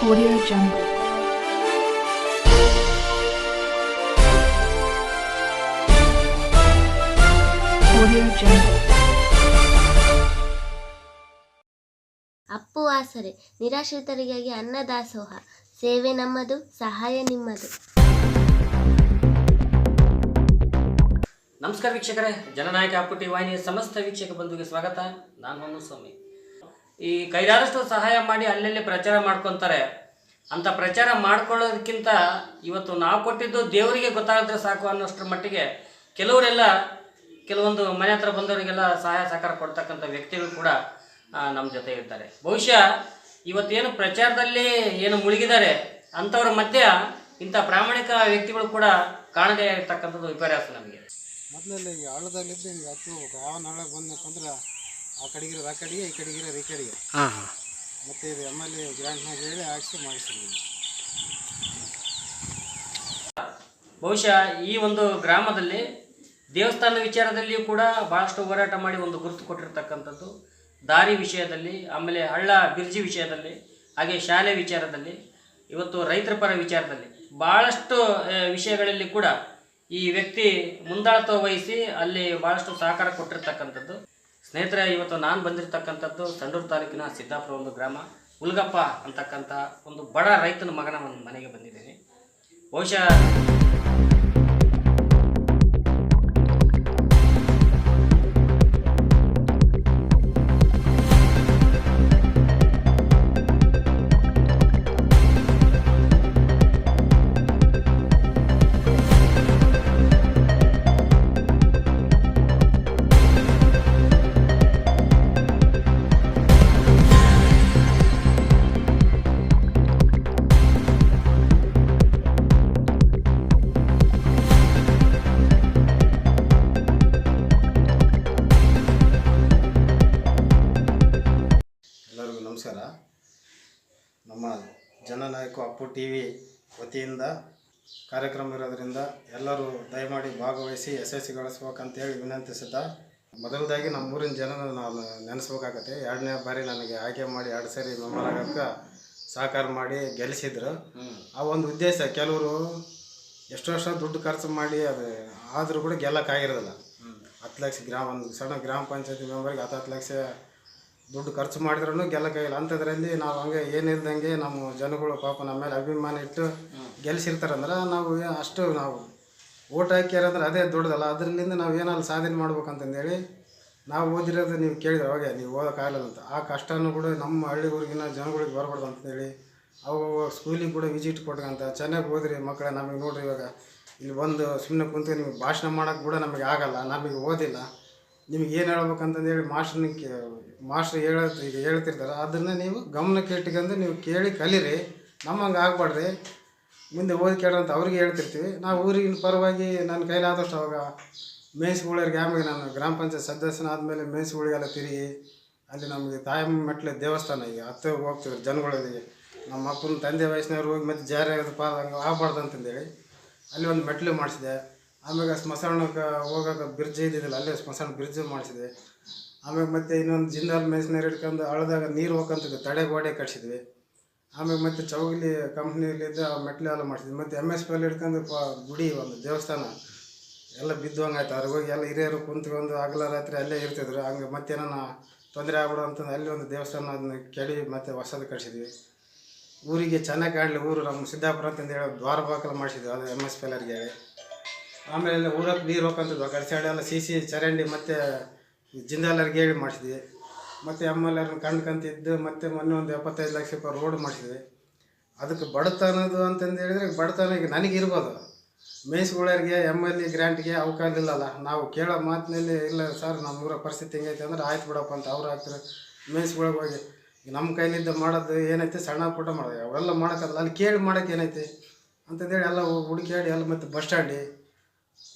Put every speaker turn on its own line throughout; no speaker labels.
Audio Jungle. Audio Jungle.
Appu ಆಸರೆ ನಿರಾಶ್ರಿತರಿಗಾಗಿ ಅನ್ನದಾಸೋಹ ಸೇವೆ ನಮ್ಮದು, ಸಹಾಯ ನಿಮ್ಮದು.
ನಮಸ್ಕಾರ ವೀಕ್ಷಕರೇ, ಜನನಾಯಕ ಅಪ್ಪು ಟಿ ವಾಹಿನಿಯ ಸಮಸ್ತ ವೀಕ್ಷಕ ಬಂಧುಗೆ ಸ್ವಾಗತ. ನಾನು ಹೊನ್ನಸ್ವಾಮಿ. ಈ ಕೈಲಾದಷ್ಟು ಸಹಾಯ ಮಾಡಿ ಅಲ್ಲಲ್ಲಿ ಪ್ರಚಾರ ಮಾಡ್ಕೊತಾರೆ. ಅಂಥ ಪ್ರಚಾರ ಮಾಡ್ಕೊಳ್ಳೋದಕ್ಕಿಂತ ಇವತ್ತು ನಾವು ಕೊಟ್ಟಿದ್ದು ದೇವರಿಗೆ ಗೊತ್ತಾಗಿದ್ರೆ ಸಾಕು ಅನ್ನೋಷ್ಟರ ಮಟ್ಟಿಗೆ ಕೆಲವೊಂದು ಮನೆ ಹತ್ರ ಬಂದವರಿಗೆಲ್ಲ ಸಹಾಯ ಸಹಕಾರ ಕೊಡ್ತಕ್ಕಂಥ ವ್ಯಕ್ತಿಗಳು ಕೂಡ ನಮ್ಮ ಜೊತೆ ಇರ್ತಾರೆ. ಬಹುಶಃ ಇವತ್ತೇನು ಪ್ರಚಾರದಲ್ಲಿ ಏನು ಮುಳುಗಿದ್ದಾರೆ ಅಂಥವ್ರ ಮಧ್ಯೆ ಇಂಥ ಪ್ರಾಮಾಣಿಕ ವ್ಯಕ್ತಿಗಳು ಕೂಡ ಕಾಣದೇ ಇರ್ತಕ್ಕಂಥದ್ದು ವಿಪರ್ಯಾಸ ನಮಗೆ.
ಮೊದಲಲ್ಲಿ ಈಗ ಹಳ್ಳದಲ್ಲಿದ್ದು ಹಿಂಗೆ ಹತ್ತು ಹೋಗ್ಬೇಕು. ಯಾವ ನಾಳೆ ಬಂದಪ್ಪ ಅಂದ್ರೆ ಆ ಕಡೆಗಿರೋದು ಆ ಕಡೆಗೆ, ಈ ಕಡೆಗಿರೋದು ಈ ಕಡೆಗೆ. ಮತ್ತು ಇದು MLA ಗ್ರ್ಯಾಂಟ್ನಾಗ ಹೇಳಿ ಹಾಕಿಸಿ ಮಾಡಿಸಿದ್ವಿ.
ಬಹುಶಃ ಈ ಒಂದು ಗ್ರಾಮದಲ್ಲಿ ದೇವಸ್ಥಾನ ವಿಚಾರದಲ್ಲಿಯೂ ಕೂಡ ಭಾಳಷ್ಟು ಹೋರಾಟ ಮಾಡಿ ಒಂದು ಗುರುತು ಕೊಟ್ಟಿರ್ತಕ್ಕಂಥದ್ದು, ದಾರಿ ವಿಷಯದಲ್ಲಿ, ಆಮೇಲೆ ಹಳ್ಳ ಬಿರ್ಜಿ ವಿಷಯದಲ್ಲಿ, ಹಾಗೆ ಶಾಲೆ ವಿಚಾರದಲ್ಲಿ, ಇವತ್ತು ರೈತರ ಪರ ವಿಚಾರದಲ್ಲಿ ಭಾಳಷ್ಟು ವಿಷಯಗಳಲ್ಲಿ ಕೂಡ ಈ ವ್ಯಕ್ತಿ ಮುಂದಾಳತ್ವ ವಹಿಸಿ ಅಲ್ಲಿ ಭಾಳಷ್ಟು ಸಹಕಾರ ಕೊಟ್ಟಿರ್ತಕ್ಕಂಥದ್ದು. ಸ್ನೇಹಿತರೆ, ಇವತ್ತು ನಾನು ಬಂದಿರತಕ್ಕಂಥದ್ದು ಸಂಡೂರು ತಾಲೂಕಿನ ಸಿದ್ದಾಪುರ ಒಂದು ಗ್ರಾಮ, ಉಲ್ಗಪ್ಪ ಅಂತಕ್ಕಂಥ ಒಂದು ಬಡ ರೈತನ ಮಗನ ಒಂದು ಮನೆಗೆ ಬಂದಿದ್ದೀನಿ. ಬಹುಶಃ
ನಮಸ್ಕಾರ. ನಮ್ಮ ಜನನಾಯಕ ಅಪ್ಪು ಟಿ ವಿ ವತಿಯಿಂದ ಕಾರ್ಯಕ್ರಮ ಇರೋದರಿಂದ ಎಲ್ಲರೂ ದಯಮಾಡಿ ಭಾಗವಹಿಸಿ ಯಶಸ್ವಿಗೊಳಿಸ್ಬೇಕಂತೇಳಿ ವಿನಂತಿಸುತ್ತಾ, ಮೊದಲದಾಗಿ ನಮ್ಮ ಊರಿನ ಜನನ ನಾನು ನೆನೆಸ್ಬೇಕಾಗತ್ತೆ. 2ನೇ ಬಾರಿ ನನಗೆ ಆಯ್ಕೆ ಮಾಡಿ 2 ಸರಿ ಮೆಂಬರ್ ಆಗೋಕ್ಕೆ ಸಹಕಾರ ಮಾಡಿ ಗೆಲ್ಲಿಸಿದ್ರು. ಆ ಒಂದು ಉದ್ದೇಶ, ಕೆಲವರು ಎಷ್ಟು ವರ್ಷ ದುಡ್ಡು ಖರ್ಚು ಮಾಡಿ ಅದು ಆದರೂ ಕೂಡ ಗೆಲ್ಲಕ್ಕಾಗಿರೋದಿಲ್ಲ. 10 ಲಕ್ಷ ಒಂದು ಸಣ್ಣ ಗ್ರಾಮ ಪಂಚಾಯತಿ ಮೆಂಬರ್ಗೆ 10 ಲಕ್ಷ ದುಡ್ಡು ಖರ್ಚು ಮಾಡಿದ್ರೂ ಗೆಲ್ಲಕ್ಕಾಗಿಲ್ಲ. ಅಂಥದ್ರಲ್ಲಿ ನಾವು ಹಂಗೆ ಏನಿಲ್ದಂಗೆ ನಮ್ಮ ಜನಗಳು ಪಾಪ ನಮ್ಮ ಮೇಲೆ ಅಭಿಮಾನ ಇಟ್ಟು ಗೆಲ್ಲಿಸಿರ್ತಾರಂದ್ರೆ ನಾವು ಓಟ್ ಹಾಕ್ಯಾರಂದ್ರೆ ಅದೇ ದೊಡ್ಡದಲ್ಲ. ಅದರಿಂದ ನಾವು ಏನಾದ್ರು ಸಾಧನೆ ಮಾಡ್ಬೇಕಂತಂದೇಳಿ ನಾವು ಓದಿರೋದು ನೀವು ಕೇಳಿದ್ರೆ ಅವಾಗೆ ನೀವು ಓದೋಕ್ಕಾಗಲ್ಲ ಅಂತ. ಆ ಕಷ್ಟನೂ ಕೂಡ ನಮ್ಮ ಹಳ್ಳಿ ಊರಿಗಿನ ಜನಗಳಿಗೆ ಬರಬಾರ್ದು ಅಂತೇಳಿ ಅವಾಗ ಸ್ಕೂಲಿಗೆ ಕೂಡ ವಿಸಿಟ್ ಕೊಟ್ಕೊಂತ ಚೆನ್ನಾಗಿ ಓದ್ರಿ ಮಕ್ಕಳೇ, ನಮಗೆ ನೋಡ್ರಿ ಇವಾಗ ಇಲ್ಲಿ ಬಂದು ಸುಮ್ಮನೆ ಕುಂತು ನಿಮಗೆ ಭಾಷಣ ಮಾಡೋಕ್ಕೆ ಕೂಡ ನಮಗೆ ಆಗಲ್ಲ, ನಮಗೆ ಓದಿಲ್ಲ, ನಿಮಗೆ ಏನು ಹೇಳ್ಬೇಕಂತಂದೇಳಿ ಮಾಸ್ಟ್ರ್ ಈಗ ಹೇಳ್ತಿರ್ತಾರೆ. ಅದನ್ನು ನೀವು ಗಮನಕ್ಕೆ ಇಟ್ಕೊಂಡು ನೀವು ಕೇಳಿ ಕಲೀರಿ. ನಮ್ಮಂಗೆ ಆಗಬಾರ್ದು, ಮುಂದೆ ಓದಿ ಕೇಳಂತ ಅವ್ರಿಗೆ ಹೇಳ್ತಿರ್ತೀವಿ. ನಾವು ಊರಿನ ಪರವಾಗಿ ನನ್ನ ಕೈಲಾದಷ್ಟು ಅವಾಗ ಮೇಯಿಸ್ಗಳಿಗೆ ಆಮೇಲೆ ನಾನು ಗ್ರಾಮ ಪಂಚಾಯತ್ ಸದಸ್ಯನಾದಮೇಲೆ ಮೇಯಿಸ್ಗಳಿಗೆಲ್ಲ ತಿರುಗಿ ಅಲ್ಲಿ ನಮಗೆ ತಾಯಮ್ಮ ಮೆಟ್ಲೆ ದೇವಸ್ಥಾನ ಈಗ ಹತ್ತು ಹೋಗ್ತಿದ್ರು ಜನಗಳಿಗೆ. ನಮ್ಮ ಅಪ್ಪನ ತಂದೆ ವಯಸ್ಸಿನವ್ರು ಹೋಗಿ ಮತ್ತೆ ಜಾರಿ ಆಗೋದಪ್ಪ ಹಂಗೆ ಆಗಬಾರ್ದು ಅಂತಂದೇಳಿ ಅಲ್ಲಿ ಒಂದು ಮೆಟ್ಲು ಮಾಡಿಸಿದೆ. ಆಮೇಲೆ ಸ್ಮಶಾನಕ್ಕೆ ಹೋಗೋಕೆ ಬ್ರಿಡ್ಜ್ ಇದ್ದಿದ್ದಿಲ್ಲ, ಅಲ್ಲೇ ಸ್ಮಶಾನ ಬ್ರಿಡ್ಜ್ ಮಾಡಿಸಿದೆ. ಆಮೇಲೆ ಮತ್ತೆ ಇನ್ನೊಂದು ಜಿಂದಾಲ್ ಮೇಸ್ನರ್ ಹಿಡ್ಕೊಂಡು ಹಳದಾಗ ನೀರು ಹೋಗಂತಿದ್ದೆ, ತಡೆ ಗೋಡೆ ಕಟ್ಸಿದ್ವಿ. ಆಮೇಲೆ ಮತ್ತೆ ಚೌಗಲಿ ಕಂಪ್ನಿಯಲ್ಲಿದ್ದ ಮೆಟ್ಲೆಲ್ಲ ಮಾಡಿಸಿದ್ವಿ. ಮತ್ತು MSP ಹಿಡ್ಕೊಂಡು ಗುಡಿ ಒಂದು ದೇವಸ್ಥಾನ ಎಲ್ಲ ಬಿದ್ದುವಂಗಾಯ್ತು. ಅವ್ರಿಗೆ ಹೋಗಿ ಎಲ್ಲ ಹಿರಿಯರು ಕುಂತ್ಕೊಂಡು ಹಗಲ ರಾತ್ರಿ ಅಲ್ಲೇ ಇರ್ತಿದ್ರು. ಹಂಗೆ ಮತ್ತೇನ ತೊಂದರೆ ಆಗ್ಬಿಡು ಅಂತಂದು ಅಲ್ಲಿ ಒಂದು ದೇವಸ್ಥಾನ ಅದನ್ನ ಕೆಡಿ ಮತ್ತೆ ಹೊಸದು ಕಟ್ಸಿದ್ವಿ. ಊರಿಗೆ ಚೆನ್ನಾಗಿ ಕಾಣಲಿ, ಊರು ನಮ್ಮ ಸಿದ್ದಾಪುರ ಅಂತಂದು ಹೇಳಿ ದ್ವಾರ ಬಾಕಲು ಮಾಡಿಸಿದ್ವಿ, ಅದು MSP ಹೇಳಿ. ಆಮೇಲೆ ಊರಕ್ಕೆ ನೀರು ಹೋಗಂತಿದ್ವು, ಆ ಕಡೆ ಸೈಡ್ ಎಲ್ಲ CC ಚರಂಡಿ ಮತ್ತು ಜಿಂದಾಲರಿಗೆ ಹೇಳಿ ಮಾಡಿಸಿದ್ವಿ. ಮತ್ತು MLA ಕಂಡ್ಕಂತಿದ್ದು ಮತ್ತು ಮೊನ್ನೆ ಒಂದು 75 ಲಕ್ಷ ರೂಪಾಯಿ ರೋಡ್ ಮಾಡಿಸಿದ್ವಿ. ಅದಕ್ಕೆ ಬಡತನದು ಅಂತಂದು ಹೇಳಿದ್ರೆ ಬಡತನ ಈಗ ನನಗಿರ್ಬೋದು, ಮೇಯಿಸ್ಗಳವ್ರಿಗೆ MLA ಗ್ರ್ಯಾಂಟ್ಗೆ ಅವಕಾಶ ಇಲ್ಲಲ್ಲ. ನಾವು ಕೇಳೋ ಮಾತಿನಲ್ಲಿ ಇಲ್ಲ ಸರ್ ನಮ್ಮ ಊರ ಪರಿಸ್ಥಿತಿ ಹೆಂಗೈತೆ ಅಂದ್ರೆ ಆಯ್ತು ಬಿಡಪ್ಪ ಅಂತ ಅವ್ರು ಹಾಕ್ತಾರೆ. ಮೇಯಿಸ್ಗಳಿಗೆ ಹೋಗಿ ಈಗ ನಮ್ಮ ಕೈಲಿದ್ದ ಮಾಡೋದು ಏನೈತೆ ಸಣ್ಣ ಪುಟ್ಟ ಮಾಡೋದು ಅವೆಲ್ಲ ಮಾಡೋಕ್ಕಲ್ಲ, ಅಲ್ಲಿ ಕೇಳಿ ಮಾಡೋಕ್ಕೆ ಏನೈತಿ ಅಂತಂದೇಳಿ ಎಲ್ಲ ಹುಡುಕಾಡಿ ಎಲ್ಲ ಮತ್ತು ಬಸ್ ಸ್ಟ್ಯಾಂಡಿ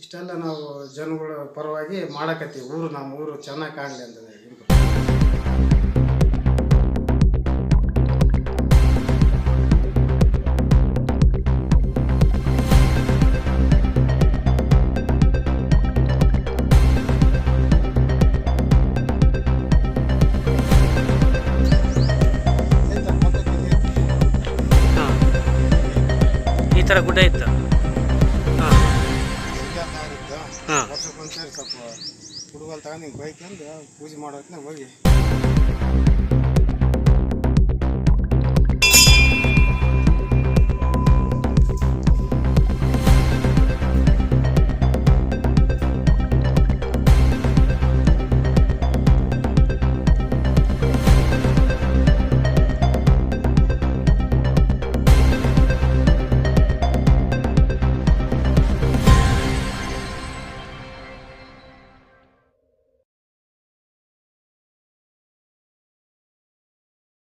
ಇಷ್ಟೆಲ್ಲ ನಾವು ಜನಗಳ ಪರವಾಗಿ ಮಾಡಕತ್ತೀವಿ. ನಮ್ಮ ಊರು ಚೆನ್ನಾಗಿ ಕಾಣಲಿ ಅಂತಂದೇಳಿ.
ಥರ ಗುಡ್ಡ ಇತ್ತು. ಹಾಂ ಹಾಂ
ವರ್ಷಕ್ಕೊಂದ್ಸರಿ ಸ್ವಲ್ಪ ಹುಡುಗಲ್ ತಗೊಂಡು ಹಿಂಗೆ ಬೈಕಂದು ಪೂಜೆ ಮಾಡೋದನ್ನ ಹೋಗಿ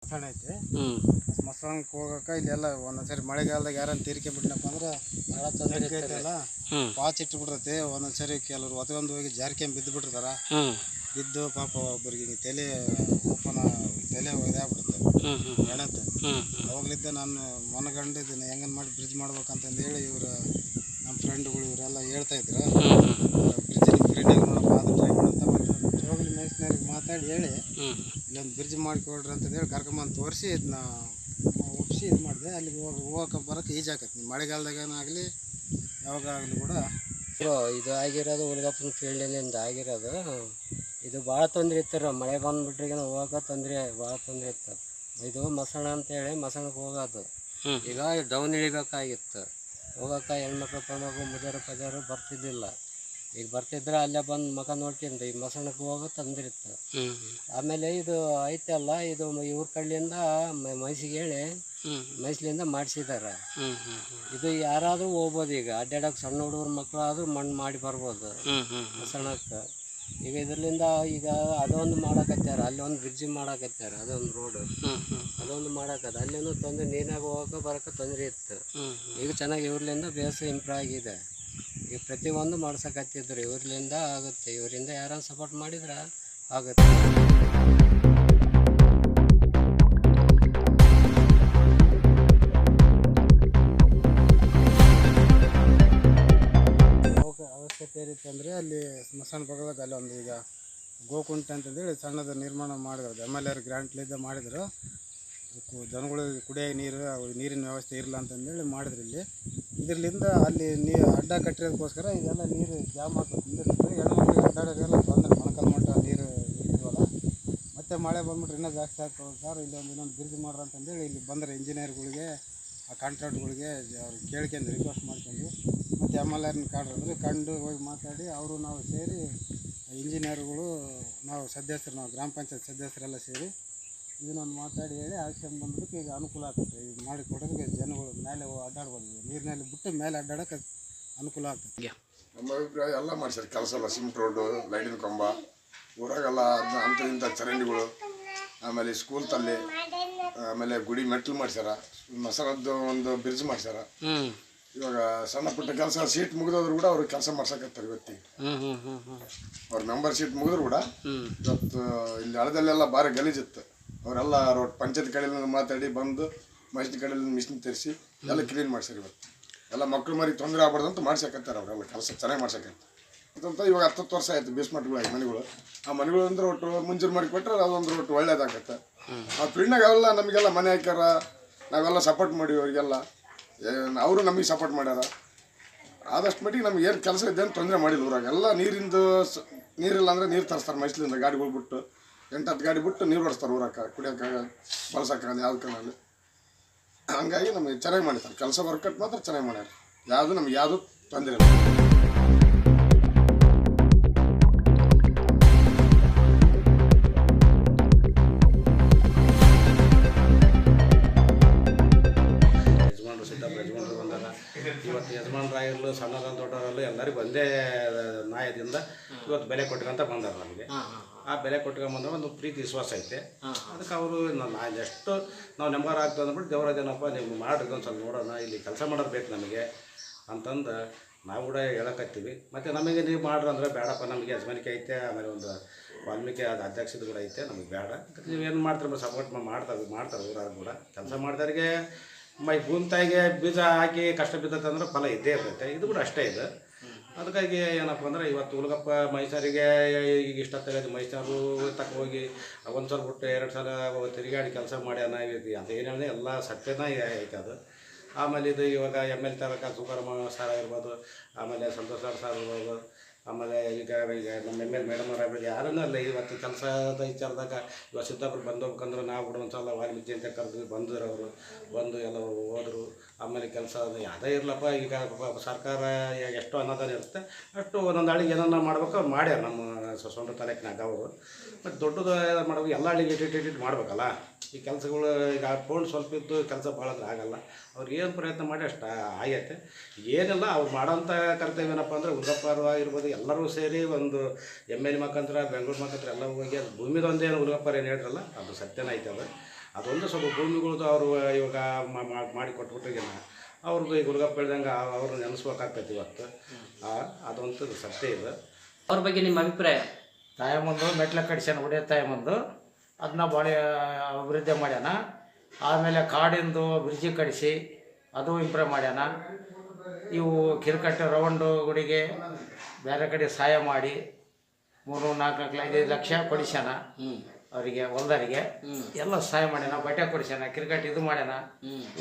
ಮಸಾಣ ಐತೆ. ಮಸಾಣಕ್ಕೆ ಹೋಗಕ್ಕೆ ಇಲ್ಲೆಲ್ಲ ಒಂದೊಂದ್ಸರಿ ಮಳೆಗಾಲದಾಗ ಯಾರನ್ನ ತೀರ್ಕೊಂಡ್ಬಿಟ್ನಪ್ಪ ಅಂದ್ರೆ ಭಾಳ ತೊಂದರೆ ಐತಲ್ಲ, ಪಾಚ್ ಇಟ್ಬಿಡ್ರತ್ತೆ. ಒಂದೊಂದ್ಸರಿ ಕೆಲವ್ರು ಹೊತ್ಕೊಂಡು ಹೋಗಿ ಜಾರ್ಕೊಂಡ್ ಬಿದ್ದು ಬಿಟ್ಟಿರ್ತಾರ. ಬಿದ್ದು ಪಾಪ ಒಬ್ಬರಿಗೆ ಹಿಂಗೆ ತಲೆ ಒಯ್ದಾಗ್ಬಿಡುತ್ತೆ ಎಣತ್ತು. ಅವಾಗಲಿದ್ದ ನಾನು ಮನಗಂಡಿದ್ದೀನಿ ಹೆಂಗನ್ ಮಾಡಿ ಬ್ರಿಡ್ಜ್ ಮಾಡ್ಬೇಕಂತಂದು ಹೇಳಿ ಇವರು ನಮ್ಮ ಫ್ರೆಂಡ್ಗಳು ಇವರೆಲ್ಲ ಹೇಳ್ತಾ ಇದ್ರು. ಬ್ರಿಡ್ಜ್ ಫ್ರೆಂಡಿಗೆ ನೋಡಪ್ಪ ಅದು ಟ್ರೈ ಮಾಡುತ್ತಾ ಹೋಗ್ಲಿ ಮೇಸ್ನವ್ರಿಗೆ ಮಾತಾಡಿ ಹೇಳಿ ಇಲ್ಲೊಂದು ಬ್ರಿಡ್ಜ್ ಮಾಡಿಕೊಡ್ರಿ ಅಂತಂದೇಳಿ ಕರ್ಕೊಂಬಂದು ತೋರಿಸಿ ಇದನ್ನ ಒಪ್ಪಿಸಿ ಇದು ಮಾಡಿದೆ. ಅಲ್ಲಿಗೆ ಹೋಗಕ್ಕೆ ಬರೋಕ್ಕೆ ಈಜ್ ಆಕತ್ತೆ. ಮಳೆಗಾಲದಾಗನಾಗಲಿ ಯಾವಾಗಲೂ ಕೂಡ
ಇದು ಆಗಿರೋದು ಹುಲ್ಗಪ್ಪನ ಫೀಲ್ಡಿನಿಂದ ಆಗಿರೋದು. ಇದು ಭಾಳ ತೊಂದರೆ ಇತ್ತು. ಮಳೆ ಬಂದುಬಿಟ್ರಿಗೆ ಹೋಗೋಕೆ ಭಾಳ ತೊಂದರೆ ಇತ್ತು. ಇದು ಮಸಣ ಅಂತೇಳಿ ಮಸಣಕ್ಕೆ ಹೋಗೋದು. ಈಗ ಡೌನ್ ಇಳಿಬೇಕಾಗಿತ್ತು. ಹೋಗೋಕೆ ಹೆಣ್ಮಕ್ಳು ತೊಗೊಂಡೋಗು ಮುಜಾರು ಬರ್ತಿದ್ದಿಲ್ಲ. ಈಗ ಬರ್ತಿದ್ರೆ ಅಲ್ಲೇ ಬಂದು ಮಕ ನೋಡ್ಕೊಂಡು ಈ ಮಸಣಕ್ಕೆ ಹೋಗೋ ತೊಂದರೆ ಇತ್ತು. ಆಮೇಲೆ ಇದು ಐತಲ್ಲ, ಇದು ಇವ್ರ ಕಡೆಯಿಂದ ಮೈಸಿಗೆ ಹೇಳಿ ಮೈಸ್ಲಿಂದ ಮಾಡಿಸಿದ್ದಾರೆ. ಇದು ಯಾರಾದರೂ ಹೋಗ್ಬೋದು. ಈಗ ಅಡ್ಡಾಡಕ್ಕೆ ಸಣ್ಣ ಹುಡುಗರ ಮಕ್ಕಳು ಆದರೂ ಮಣ್ಣು ಮಾಡಿ ಬರ್ಬೋದು ಮಸಣಕ್ಕೆ. ಈಗ ಇದರಿಂದ ಈಗ ಅದೊಂದು ಮಾಡಕತ್ಯಾರ, ಅಲ್ಲಿ ಒಂದು ಬ್ರಿಡ್ಜ್ ಮಾಡಕತ್ಯಾರ, ಅದೊಂದು ರೋಡು ಅದೊಂದು ಮಾಡಕತ್ತ. ಅಲ್ಲೇನು ತೊಂದರೆ, ನೀರಾಗ ಹೋಗೋಕೆ ಬರೋಕೆ ತೊಂದರೆ ಇತ್ತು. ಈಗ ಚೆನ್ನಾಗಿ ಇವ್ರಲಿಂದ ಬೇಸ್ ಇಂಪ್ರೂವ್ ಆಗಿದೆ. ಈಗ ಪ್ರತಿಯೊಂದು ಮಾಡ್ಸಕತ್ತಿದ್ರು. ಇವ್ರಲಿಂದ ಆಗುತ್ತೆ. ಇವರಿಂದ ಯಾರನ್ನ ಸಪೋರ್ಟ್ ಮಾಡಿದ್ರೆ ಆಗುತ್ತೆ.
ಅವಶ್ಯಕತೆ ಏನಿತ್ತು ಅಂದರೆ ಅಲ್ಲಿ ಸ್ಮಶಾನ ಭಾಗದಾಗ ಅಲ್ಲಿ ಒಂದು ಈಗ ಗೋಕುಂಟ ಅಂತಂದೇಳಿ ಸಣ್ಣದು ನಿರ್ಮಾಣ ಮಾಡಿದ್ರು. MLA ಗ್ರ್ಯಾಂಟ್ಲಿದ್ದ ಮಾಡಿದ್ರು. ಜನಗಳು ಕುಡಿಯೋ ನೀರಿನ ವ್ಯವಸ್ಥೆ ಇರಲ್ಲ ಅಂತಂದೇಳಿ ಮಾಡಿದ್ರು. ಇದರಿಂದ ಅಲ್ಲಿ ಅಡ್ಡ ಕಟ್ಟಿರೋದಕ್ಕೋಸ್ಕರ ಇದೆಲ್ಲ ನೀರು ಜಾಮ್ ಆಗ್ತದೆ. ಹೆಣ್ಮಕ್ಳಿಗೆ ಅಡ್ಡಾಡೋದೆಲ್ಲ ತೊಂದರೆ. ಮೊಣಕಾಲು ಮಟ್ಟ ನೀರು ಇರ್ತೀವಲ್ಲ, ಮತ್ತು ಮಳೆ ಬಂದ್ಬಿಟ್ರೆ ಇನ್ನೂ ಜಾಸ್ತಿ ಆಗ್ತದೆ ಸರ್, ಇನ್ನೊಂದು ಬ್ರಿಡ್ಜ್ ಮಾಡ್ರಿ ಅಂತಂದೇಳಿ ಇಲ್ಲಿ ಬಂದರೆ ಇಂಜಿನಿಯರ್ಗಳಿಗೆ, ಆ ಕಾಂಟ್ರಾಕ್ಟ್ಗಳಿಗೆ ಅವ್ರು ಕೇಳ್ಕೊಂಡು ರಿಕ್ವೆಸ್ಟ್ ಮಾಡ್ಕೊಂಡು ಮತ್ತು MLA ಕಾಡ್ರಂದ್ರೆ ಕಂಡು ಹೋಗಿ ಮಾತಾಡಿ ಅವರು ನಾವು ಸೇರಿ ಇಂಜಿನಿಯರ್ಗಳು ನಾವು ಸದಸ್ಯರು, ನಾವು ಗ್ರಾಮ ಪಂಚಾಯತ್ ಸದಸ್ಯರೆಲ್ಲ ಸೇರಿ ಇದನ್ನೊಂದು ಮಾತಾಡಿ ಹೇಳಿ ಆಕ್ಷನ್ ಬಂದಕ್ಕೆ ಈಗ ಅನುಕೂಲ ಆಗ್ತದೆ. ಈಗ ಮಾಡಿಕೊಡೋದಕ್ಕೆ ಜನಗಳು ಮೇಲೆ ಅಡ್ಡಾಡ್ಬೋದು. ನೀರಿನಲ್ಲಿ ಬಿಟ್ಟು ಮೇಲೆ ಅಡ್ಡಾಡೋಕೆ ಅನುಕೂಲ ಆಗ್ತದೆ.
ನಮ್ಮ ಅಭಿಪ್ರಾಯ ಎಲ್ಲ ಮಾಡ್ತಾರೆ ಕೆಲಸ ಎಲ್ಲ. ಸಿಮೆಂಟ್ ರೋಡು, ಲೈಟಿನ ಕಂಬ, ಊರಾಗೆಲ್ಲ ಅಂಥ ಇಂಥ ಚರಂಡಿಗಳು, ಆಮೇಲೆ ಸ್ಕೂಲ್ ತಲ್ಲಿ, ಆಮೇಲೆ ಗುಡಿ ಮೆಟ್ಲು ಮಾಡ್ಸ್ಯಾರ, ಮಸಾಲದ್ದು ಒಂದು ಬ್ರಿಡ್ಜ್ ಮಾಡ್ಸ್ಯಾರ. ಇವಾಗ ಸಣ್ಣ ಪುಟ್ಟ ಕೆಲಸ ಸೀಟ್ ಮುಗಿದವ್ರು ಕೂಡ ಅವ್ರು ಕೆಲಸ ಮಾಡ್ಸಕತ್ತಾರೆ ಇವತ್ತಿಗೆ. ಅವ್ರ ಮೆಂಬರ್ ಸೀಟ್ ಮುಗಿದ್ರು ಕೂಡ ಇವತ್ತು ಇಲ್ಲಿ ಹಳದಲ್ಲೆಲ್ಲ ಭಾರಿ ಗಲೀಜಿತ್ತು. ಅವರೆಲ್ಲ ಪಂಚಾಯತ್ ಕಡೆಯಿಂದ ಮಾತಾಡಿ ಬಂದು ಮಸ್ಜಿದ್ ಕಡೆಯಿಂದ ಮಿಷಿನ್ ತರಿಸಿ ಎಲ್ಲ ಕ್ಲೀನ್ ಮಾಡ್ಸ್ಯಾರ. ಇವತ್ತು ಎಲ್ಲ ಮಕ್ಳು ಮರಿಗೆ ತೊಂದರೆ ಆಗ್ಬಾರ್ದು ಅಂತ ಮಾಡ್ಸಕತ್ತಾರೆ. ಅವರೆಲ್ಲ ಕೆಲಸ ಚೆನ್ನಾಗಿ ಮಾಡ್ಸಕತ್ತೆ ಅಂತ. ಇವಾಗ 10 ವರ್ಷ ಆಯಿತು ಬೇಸ್ಮೆಂಟ್ಗಳಾಗಿ ಮನೆಗಳು. ಆ ಮನೆಗಳು ಅಂದ್ರೆ ಒಟ್ಟು ಮುಂಜೂರು ಮಾಡಿ ಕೊಟ್ಟರೆ ಅದೊಂದು ಒಟ್ಟು ಒಳ್ಳೇದಾಗತ್ತೆ. ಆ ಫೀಲ್ಡ್ನಾಗ ಅವೆಲ್ಲ ನಮಗೆಲ್ಲ ಮನೆ ಹಾಕ್ಯಾರ, ನಾವೆಲ್ಲ ಸಪೋರ್ಟ್ ಮಾಡಿವಿ ಅವರಿಗೆಲ್ಲ. ಅವರು ನಮಗೆ ಸಪೋರ್ಟ್ ಮಾಡ್ಯಾರ. ಆದಷ್ಟು ಮಟ್ಟಿಗೆ ನಮ್ಗೆ ಏನು ಕೆಲಸ ಇದೆ ಅಂತ ತೊಂದರೆ ಮಾಡಿಲ್ಲ. ಊರಾಗ ಎಲ್ಲ ನೀರಿಲ್ಲ ಅಂದರೆ ನೀರು ತರಿಸ್ತಾರೆ ಮೈಸ್ಲಿಂದ. ಗಾಡಿಗಳು ಬಿಟ್ಟು 8-10 ಗಾಡಿ ಬಿಟ್ಟು ನೀರು ಹೊಡಿಸ್ತಾರೆ ಊರಕ್ಕೆ, ಕುಡಿಯೋಕೆ ಬಳಸೋಕ್ಕಾಗಲ್ಲ ಯಾವ್ದು ಕಾಲಲ್ಲಿ. ಹಂಗಾಗಿ ನಮಗೆ ಚೆನ್ನಾಗಿ ಮಾಡಿರ್ತಾರೆ ಕೆಲಸ. ವರ್ಕೌಟ್ ಮಾತ್ರ ಚೆನ್ನಾಗಿ ಮಾಡ್ಯಾರ. ಯಾವುದು ನಮ್ಗೆ ಯಾವುದು ತೊಂದರೆ ಇಲ್ಲ.
ಯಜಮಾನರು ಬಂದಾಗ ಇವತ್ತು ಯಜಮಾನರಾಗಿರಲು ಸಣ್ಣದ ದೊಡ್ಡವರಲ್ಲೂ ಎಲ್ಲರಿಗೂ ಒಂದೇ ನ್ಯಾಯದಿಂದ ಇವತ್ತು ಬೆಲೆ ಕೊಟ್ಕೊಂತ ಬಂದಾರ ನಮಗೆ. ಆ ಬೆಲೆ ಕೊಟ್ಕೊಂಬಂದ್ರೆ ಒಂದು ಪ್ರೀತಿ ವಿಶ್ವಾಸ ಐತೆ. ಅದಕ್ಕೆ ಅವರು ಎಷ್ಟು ನಾವು ನೆಂಬರ್ ಆಗ್ತದೆ ಅಂದ್ಬಿಟ್ಟು ದೇವರಾಜನಪ್ಪ ನೀವು ಮಾಡ್ರಿ ಒಂದು ಸ್ವಲ್ಪ ನೋಡೋಣ, ಇಲ್ಲಿ ಕೆಲಸ ಮಾಡೋದು ಬೇಕು ನಮಗೆ ಅಂತಂದು ನಾವು ಕೂಡ ಹೇಳಕತ್ತೀವಿ. ಮತ್ತು ನಮಗೆ ನೀವು ಮಾಡ್ರಿ ಅಂದರೆ ಬೇಡಪ್ಪ, ನಮಗೆ ಯಜಮಾನಿಕೆ ಐತೆ, ಆಮೇಲೆ ಒಂದು ವಾಲ್ಮೀಕಿ ಅದು ಅಧ್ಯಕ್ಷದ ಕೂಡ ಐತೆ, ನಮಗೆ ಬೇಡ. ನೀವೇನು ಮಾಡ್ತಾರೆ ಸಪೋರ್ಟ್ ಮಾಡ್ತಾರೆ ಊರಾರು ಕೂಡ. ಕೆಲಸ ಮಾಡ್ದವ್ರಿಗೆ ಭೂಮಿ ತಾಯಿಗೆ ಬೀಜ ಹಾಕಿ ಕಷ್ಟ ಬಿದ್ದತ್ತಂದ್ರೆ ಫಲ ಇದ್ದೇ ಇರ್ತೈತೆ. ಇದು ಕೂಡ ಅಷ್ಟೇ ಇದೆ. ಅದಕ್ಕಾಗಿ ಏನಪ್ಪ ಅಂದ್ರೆ ಇವತ್ತು ಹುಲ್ಗಪ್ಪ ಮೈಸೂರಿಗೆ ಈಗ ಇಷ್ಟೊತ್ತಾಗದು ಮೈಸೂರು ತಕ್ಕ ಹೋಗಿ ಒಂದು ಸಲ ಬಿಟ್ಟು 2 ಸಲ ತಿರುಗಾಡಿ ಕೆಲಸ ಮಾಡ್ಯಾನ. ಅದು ಏನು ಎಲ್ಲ ಸತ್ಯನ ಐತೆ ಅದು. ಆಮೇಲೆ ಇದು ಇವಾಗ ಎಮ್ ಎಲ್ ತರಕ ಸುಬ್ರಹ್ಮ ಸರ್ ಆಗಿರ್ಬೋದು, ಆಮೇಲೆ ಸಂತೋಷ್ ಸರ್ ಇರ್ಬೋದು, ಆಮೇಲೆ ಈಗ ನಮ್ಮ ಎಮ್ ಎಲ್ ಮೇಡಮ್ ಅವರಾಗ್ಬೋದು, ಯಾರನ್ನೂ ಅಲ್ಲ ಇವತ್ತು ಕೆಲಸದ ವಿಚಾರದಾಗ ಇವಾಗ ಸಿದ್ದಾಪುರ ಬಂದೋಗ್ಬೇಕಂದ್ರೆ ನಾವು ಕೂಡ ಒಂದು ಸಲ ವಾಲ್ಮೀಕಿ ಅಂತ ಕರೆದು ಬಂದರು. ಅವರು ಬಂದು ಎಲ್ಲ ಹೋದರು. ಆಮೇಲೆ ಕೆಲಸ ಯಾವುದೇ ಇರಲಪ್ಪ, ಈಗ ಸರ್ಕಾರ ಎಷ್ಟು ಅನುದಾನ ಇರುತ್ತೆ ಅಷ್ಟು ಒಂದೊಂದು ಹಳ್ಳಿಗೆ ಏನನ್ನ ಮಾಡ್ಬೇಕು ಅವ್ರು ಮಾಡ್ಯಾರ ನಮ್ಮ ಸೊಂಡ ತಾಲೂಕಿನಾಗ ಅವರು. ಮತ್ತು ದೊಡ್ಡದು ಮಾಡ್ಬೇಕು, ಎಲ್ಲ ಹಳ್ಳಿಗೆ ಎಡಿಟ್ ಮಾಡ್ಬೇಕಲ್ಲ. ಈ ಕೆಲಸಗಳು ಈಗ ಫೋನ್ ಸ್ವಲ್ಪ ಇದ್ದು ಕೆಲಸ ಭಾಳ ಅಂದ್ರೆ ಆಗಲ್ಲ. ಅವ್ರು ಏನು ಪ್ರಯತ್ನ ಮಾಡಿ ಅಷ್ಟು ಆಗೈತೆ. ಏನಿಲ್ಲ ಅವ್ರು ಮಾಡೋಂಥ ಕರ್ತವ್ಯ ಏನಪ್ಪ ಅಂದರೆ ಹುಡುಗಪ್ಪರು ಆಗಿರ್ಬೋದು ಎಲ್ಲರೂ ಸೇರಿ ಒಂದು ಎಮ್ ಎಲ್ ಮುಖಾಂತರ ಬೆಂಗಳೂರು ಮುಖಾಂತರ ಎಲ್ಲ ಹೋಗಿ ಅದು ಭೂಮಿದೊಂದೇನು ಹುಡುಗಪ್ಪರು ಏನು ಹೇಳಿದ್ರಲ್ಲ ಅದು ಸತ್ಯನ ಐತೆ. ಅದೊಂದು ಸ್ವಲ್ಪ ಭೂಮಿಗಳದ್ದು ಅವರು ಇವಾಗ ಮಾಡಿ ಕೊಟ್ಬಿಟ್ರಿಗಿನ ಅವ್ರಿಗೂ ಈಗ ಹುಡುಗಪ್ಪ ಹೇಳ್ದಂಗೆ ಅವ್ರನ್ನ ನೆನೆಸ್ಬೇಕಾಗ್ತೈತಿ ಇವತ್ತು. ಅದಂತೂ ಸತ್ಯ ಇದೆ.
ಅವ್ರ ಬಗ್ಗೆ ನಿಮ್ಮ ಅಭಿಪ್ರಾಯ?
ತಾಯಮ್ಮಂದು ಮೆಟ್ಲ ಕಡಿಸ್ಯಾನ, ಒಡೆಯ ತಾಯಮ್ಮಂದು ಅದನ್ನ ಭಾಳ ಅಭಿವೃದ್ಧಿ ಮಾಡ್ಯಾನ. ಆಮೇಲೆ ಕಾಡಿಂದು ಬ್ರಿಡ್ಜಿ ಕಡಿಸಿ ಅದು ಇಂಪ್ರೂವ್ ಮಾಡ್ಯಾನ. ಇವು ಕಿರ್ಕಟ್ಟೆ ರೌಂಡು ಗುಡಿಗೆ ಬೇರೆ ಕಡೆ ಸಹಾಯ ಮಾಡಿ 3-4-5 ಲಕ್ಷ ಕೊಡಿಸ್ಯಾನ. ಅವರಿಗೆ ಹೊಲ್ದರಿಗೆ ಎಲ್ಲ ಸಹಾಯ ಮಾಡ್ಯಾನ. ಬಟ್ಟೆ ಕೊಡಿಸ್ಯಾನ, ಕ್ರಿಕೆಟ್ ಇದು ಮಾಡ್ಯಾನ.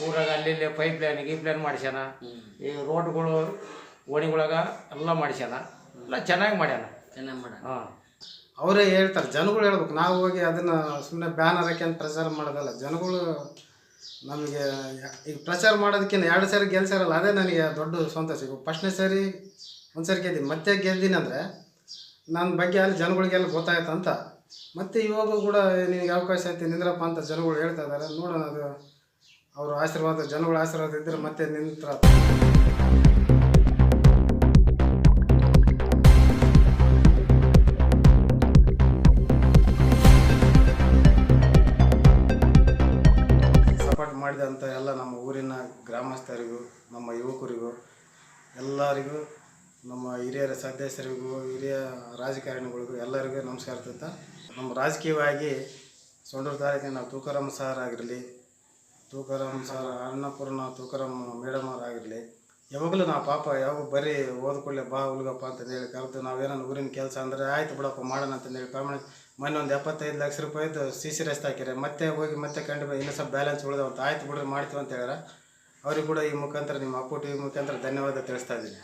ಊರಾಗ ಅಲ್ಲಿ ಪೈಪ್ ಲೈನ್ ಗೀಪ್ ಮಾಡಿಸ್ಯಾನ. ಈ ರೋಡ್ಗಳು ಓಣಿಗಳಾಗ ಎಲ್ಲ ಮಾಡಿಸ್ಯಾನ. ಎಲ್ಲ ಚೆನ್ನಾಗಿ ಮಾಡ್ಯಾನ. ಹಾಂ,
ಅವರೇ ಹೇಳ್ತಾರೆ, ಜನಗಳು ಹೇಳ್ಬೇಕು. ನಾವು ಹೋಗಿ ಅದನ್ನು ಸುಮ್ಮನೆ ಬ್ಯಾನರ್ ಹಾಕ್ಯಂತ ಪ್ರಚಾರ ಮಾಡೋದಲ್ಲ. ಜನಗಳು ನಮಗೆ ಈಗ ಪ್ರಚಾರ ಮಾಡೋದಕ್ಕಿಂತ 2 ಸಾರಿ ಗೆಲ್ಸಾರಲ್ಲ, ಅದೇ ನನಗೆ ದೊಡ್ಡ ಸಂತೋಷ. ಈಗ ಫಸ್ಟ್ನೇ ಸಾರಿ ಒಂದು ಸಾರಿ ಗೆದ್ದೀನಿ, ಮತ್ತೆ ಗೆಲ್ದೀನಿ ಅಂದರೆ ನನ್ನ ಬಗ್ಗೆ ಅಲ್ಲಿ ಜನಗಳಿಗೆಲ್ಲ ಗೊತ್ತಾಯ್ತು ಅಂತ. ಮತ್ತು ಇವಾಗೂ ಕೂಡ ನಿನಗೆ ಅವಕಾಶ ಐತಿ ನಿಂದ್ರಪ್ಪ ಅಂತ ಜನಗಳು ಹೇಳ್ತಾ ಇದ್ದಾರೆ. ನೋಡೋಣ, ಅದು ಅವ್ರ ಆಶೀರ್ವಾದ, ಜನಗಳ ಆಶೀರ್ವಾದ ಇದ್ದರೆ ಮತ್ತೆ ನಿಂತ್ರ. ಸಪೋರ್ಟ್ ಮಾಡಿದಂಥ ಎಲ್ಲ ನಮ್ಮ ಊರಿನ ಗ್ರಾಮಸ್ಥರಿಗೂ, ನಮ್ಮ ಯುವಕರಿಗೂ, ಎಲ್ಲರಿಗೂ, ನಮ್ಮ ಹಿರಿಯರ ಸದಸ್ಯರಿಗೂ, ಹಿರಿಯ ರಾಜಕಾರಣಿಗಳಿಗೂ ಎಲ್ಲರಿಗೂ ನಮಸ್ಕಾರ ಇರ್ತೈತೆ. ನಮ್ಮ ರಾಜಕೀಯವಾಗಿ ಸೊಂಡೂರು ತಾಲೂಕಿನ ನಾವು ತೂಕರಾಮ್ ಸಾರ್ ಆಗಿರಲಿ, ತೂಕರಾಮ್ ಸಾರ್ ಅನ್ನಪೂರ್ಣ ತೂಕರಾಮ್ ಮೇಡಮ್ ಅವರಾಗಿರಲಿ, ಯಾವಾಗಲೂ ನಾವು ಪಾಪ ಯಾವಾಗ ಬರೀ ಓದ್ಕೊಳ್ಳೆ ಬಾ ಹುಡುಗಪ್ಪ ಅಂತಂದೇಳಿ ಕರೆದು ನಾವೇನೋ ಊರಿನ ಕೆಲಸ ಅಂದರೆ ಆಯ್ತು ಬಿಡಪ್ಪ ಮಾಡೋಣ ಅಂತಂದೇಳಿ ಪ್ರಾಮಾಣಿಕ ಮೊನ್ನೆ ಒಂದು 75 ಲಕ್ಷ ರೂಪಾಯಿದು CC ರಸ್ತೆ ಹಾಕಿರಿ. ಮತ್ತೆ ಹೋಗಿ ಮತ್ತೆ ಕಂಡು ಇನ್ನೂ ಸ್ವಲ್ಪ ಬ್ಯಾಲೆನ್ಸ್ ಉಳಿದವಂತ, ಆಯ್ತು ಬಿಡ್ರಿ ಮಾಡ್ತೀವಿ ಅಂತ ಹೇಳ್ಯಾರ. ಅವ್ರಿಗೆ ಕೂಡ ಈ ಮುಖಾಂತರ ನಿಮ್ಮ ಅಪ್ಪು ಟಿ ವಿ ಮುಖಾಂತರ ಧನ್ಯವಾದ ತಿಳಿಸ್ತಾ ಇದ್ದೀನಿ.